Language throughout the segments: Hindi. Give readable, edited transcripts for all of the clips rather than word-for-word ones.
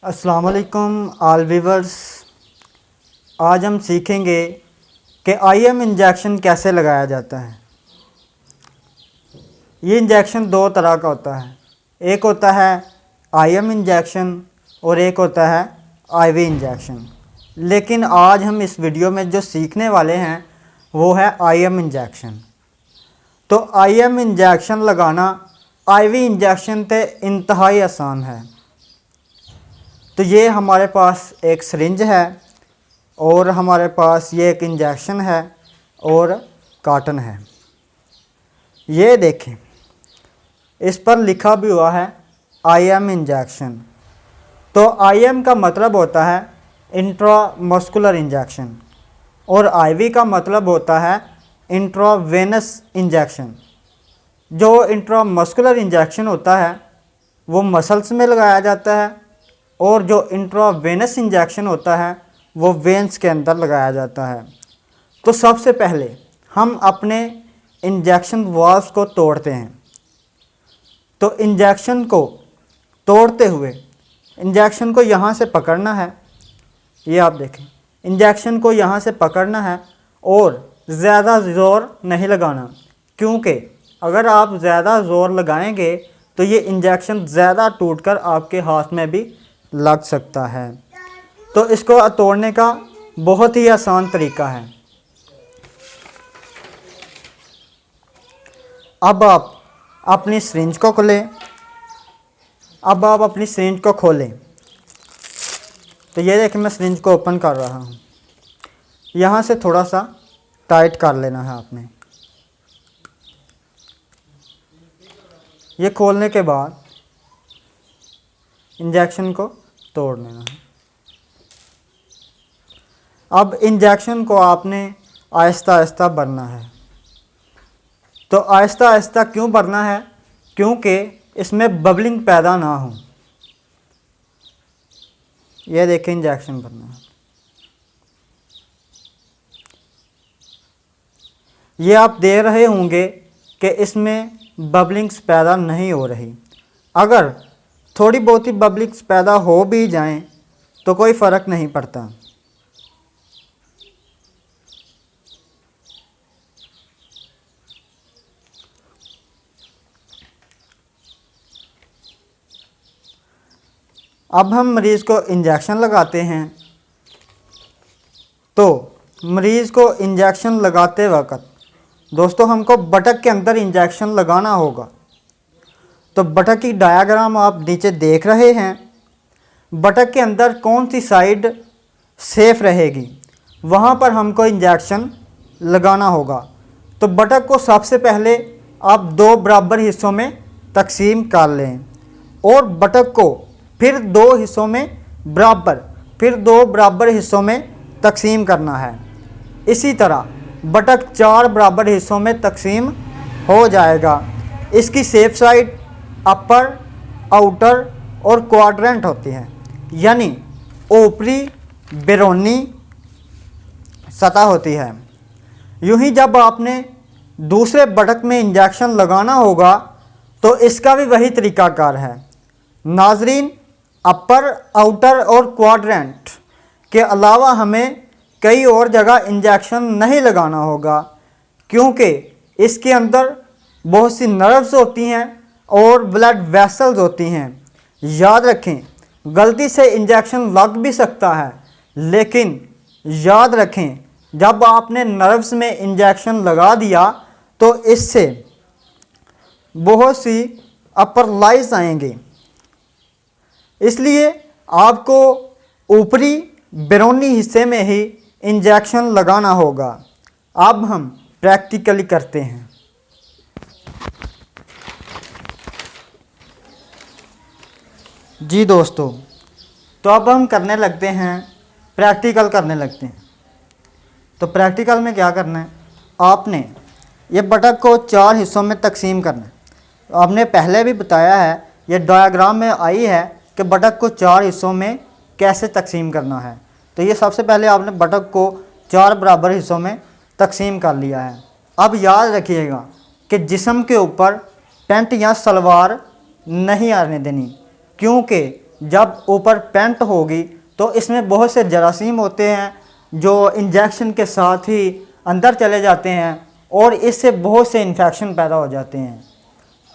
अस्सलाम वालेकुम ऑल व्यूअर्स। आज हम सीखेंगे कि आईएम इंजेक्शन कैसे लगाया जाता है। ये इंजेक्शन दो तरह का होता है, एक होता है आईएम इंजेक्शन और एक होता है आईवी इंजेक्शन। लेकिन आज हम इस वीडियो में जो सीखने वाले हैं वो है आईएम इंजेक्शन। तो आईएम इंजेक्शन लगाना आईवी इंजेक्शन से इंतहाई आसान है। तो ये हमारे पास एक सिरिंज है और हमारे पास ये एक इंजेक्शन है और कार्टन है। ये देखें, इस पर लिखा भी हुआ है आईएम इंजेक्शन। तो आईएम का मतलब होता है इंट्रामस्कुलर इंजेक्शन और आईवी का मतलब होता है इंट्रावेनस इंजेक्शन। जो इंट्रामस्कुलर इंजेक्शन होता है वो मसल्स में लगाया जाता है और जो इंट्रावेनस इंजेक्शन होता है वो वेंस के अंदर लगाया जाता है। तो सबसे पहले हम अपने इंजेक्शन वाल्व्स को तोड़ते हैं। तो इंजेक्शन को तोड़ते हुए इंजेक्शन को यहाँ से पकड़ना है। ये आप देखें, इंजेक्शन को यहाँ से पकड़ना है और ज़्यादा ज़ोर नहीं लगाना, क्योंकि अगर आप ज़्यादा ज़ोर लगाएंगे तो ये इंजेक्शन ज़्यादा टूटकर आपके हाथ में भी लग सकता है। तो इसको तोड़ने का बहुत ही आसान तरीका है। अब आप अपनी सिरिंज को खोलें। अब आप अपनी सिरिंज को खोलें। तो ये देखिए, मैं सिरिंज को ओपन कर रहा हूँ। यहाँ से थोड़ा सा टाइट कर लेना है आपने। ये खोलने के बाद इंजेक्शन को तोड़ लेना है। अब इंजेक्शन को आपने आहिस्ता आहिस्ता भरना है। तो आहिस्ता आहिस्ता क्यों भरना है? क्योंकि इसमें बबलिंग पैदा ना हो। यह देखें, इंजेक्शन भरना है। ये आप देख रहे होंगे कि इसमें बबलिंग्स पैदा नहीं हो रही। अगर थोड़ी बहुत ही बबलिंग्स पैदा हो भी जाएं तो कोई फ़र्क नहीं पड़ता। अब हम मरीज़ को इंजेक्शन लगाते हैं। तो मरीज़ को इंजेक्शन लगाते वक्त दोस्तों हमको बटक के अंदर इंजेक्शन लगाना होगा। तो बटक की डायग्राम आप नीचे देख रहे हैं। बटक के अंदर कौन सी साइड सेफ रहेगी वहाँ पर हमको इंजेक्शन लगाना होगा। तो बटक को सबसे पहले आप दो बराबर हिस्सों में तकसीम कर लें और बटक को फिर दो हिस्सों में फिर दो बराबर हिस्सों में तकसीम करना है। इसी तरह बटक चार बराबर हिस्सों में तकसीम हो जाएगा। इसकी सेफ साइड अपर, आउटर और क्वाड्रेंट होती है, यानी ऊपरी बैरूनी सतह होती है। यूं ही जब आपने दूसरे बटक में इंजेक्शन लगाना होगा तो इसका भी वही तरीकाकार है। नाजरीन, अपर, आउटर और क्वाड्रेंट के अलावा हमें कई और जगह इंजेक्शन नहीं लगाना होगा, क्योंकि इसके अंदर बहुत सी नर्व्स होती हैं और ब्लड वेसल्स होती हैं। याद रखें, गलती से इंजेक्शन लग भी सकता है, लेकिन याद रखें जब आपने नर्व्स में इंजेक्शन लगा दिया तो इससे बहुत सी अपर लाइज आएंगे। इसलिए आपको ऊपरी बैरूनी हिस्से में ही इंजेक्शन लगाना होगा। अब हम प्रैक्टिकली करते हैं। जी दोस्तों, तो अब हम करने लगते हैं, प्रैक्टिकल करने लगते हैं। तो प्रैक्टिकल में क्या करना है, आपने ये बटक को चार हिस्सों में तकसीम करना है। तो आपने पहले भी बताया है, ये डायग्राम में आई है कि बटक को चार हिस्सों में कैसे तकसीम करना है। तो ये सबसे पहले आपने बटक को चार बराबर हिस्सों में तकसीम कर लिया है। अब याद रखिएगा कि जिस्म के ऊपर पैंट या सलवार नहीं आने देनी, क्योंकि जब ऊपर पेंट होगी तो इसमें बहुत से जरासीम होते हैं जो इंजेक्शन के साथ ही अंदर चले जाते हैं और इससे बहुत से इन्फेक्शन पैदा हो जाते हैं।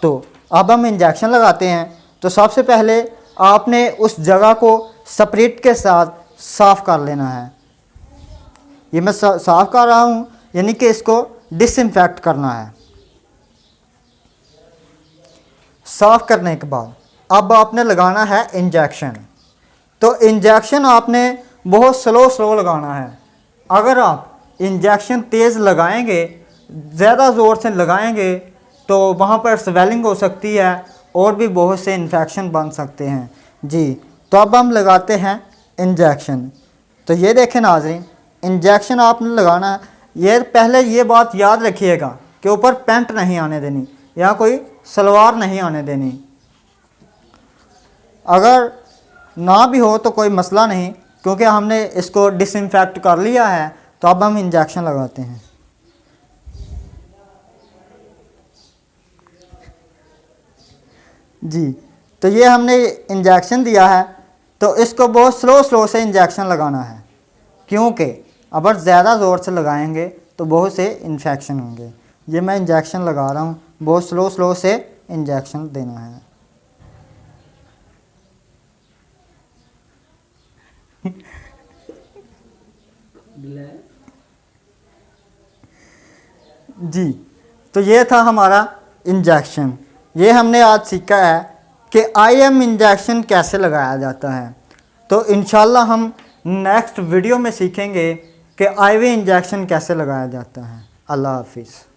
तो अब हम इंजेक्शन लगाते हैं तो सबसे पहले आपने उस जगह को स्प्रिट के साथ साफ़ कर लेना है। ये मैं साफ़ कर रहा हूँ, यानी कि इसको डिसइंफेक्ट करना है। साफ़ करने के बाद अब आपने लगाना है इंजेक्शन। तो इंजेक्शन आपने बहुत स्लो लगाना है। अगर आप इंजेक्शन तेज़ लगाएंगे, ज़्यादा ज़ोर से लगाएंगे तो वहाँ पर स्वेलिंग हो सकती है और भी बहुत से इन्फेक्शन बन सकते हैं जी। तो अब हम लगाते हैं इंजेक्शन। तो ये देखें नाज़रीन, इंजेक्शन आपने लगाना है। ये पहले ये बात याद रखिएगा कि ऊपर पैंट नहीं आने देनी या कोई सलवार नहीं आने देनी। अगर ना भी हो तो कोई मसला नहीं, क्योंकि हमने इसको डिसइंफेक्ट कर लिया है। तो अब हम इंजेक्शन लगाते हैं। जी, तो ये हमने इंजेक्शन दिया है, तो इसको बहुत स्लो से इंजेक्शन लगाना है, क्योंकि अगर ज़्यादा ज़ोर से लगाएंगे तो बहुत से इन्फेक्शन होंगे। ये मैं इंजेक्शन लगा रहा हूँ, बहुत स्लो से इंजेक्शन देना है। जी, तो ये था हमारा इंजेक्शन। ये हमने आज सीखा है कि IM इंजेक्शन कैसे लगाया जाता है। तो इंशाल्लाह हम नेक्स्ट वीडियो में सीखेंगे कि IV इंजेक्शन कैसे लगाया जाता है। अल्लाह हाफिज़।